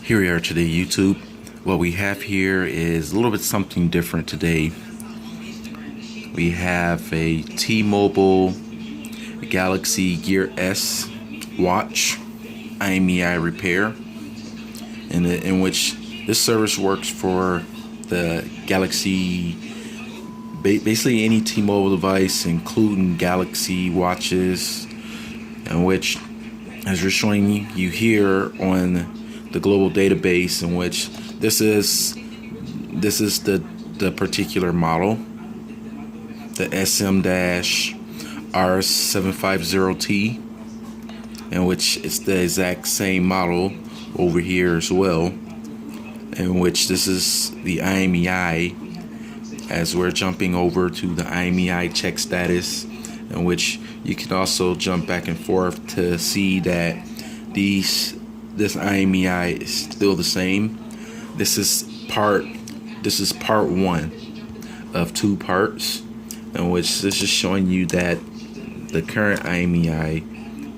Here we are today, YouTube. What we have here is a little bit something different today. We have a T-Mobile Galaxy Gear S watch Imei repair, in which this service works for the Galaxy, basically any T-Mobile device, including Galaxy watches, in which, as we're showing you here on the global database, in which this is the particular model, the SM-R750T, in which it's the exact same model over here as well, in which this is the Imei. As we're jumping over to the Imei check status, in which you can also jump back and forth to see that this Imei is still the same. This is part one of two parts, in which this is showing you that the current Imei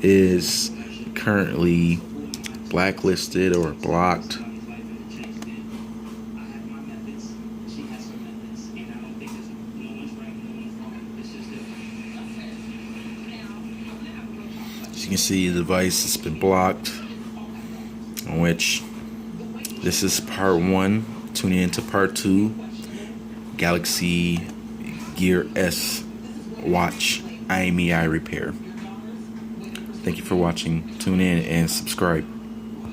is currently blacklisted or blocked. As you can see, the device has been blocked, in which this is part one. Tune in to part two, Galaxy Gear S watch Imei repair. Thank you for watching. Tune in and subscribe.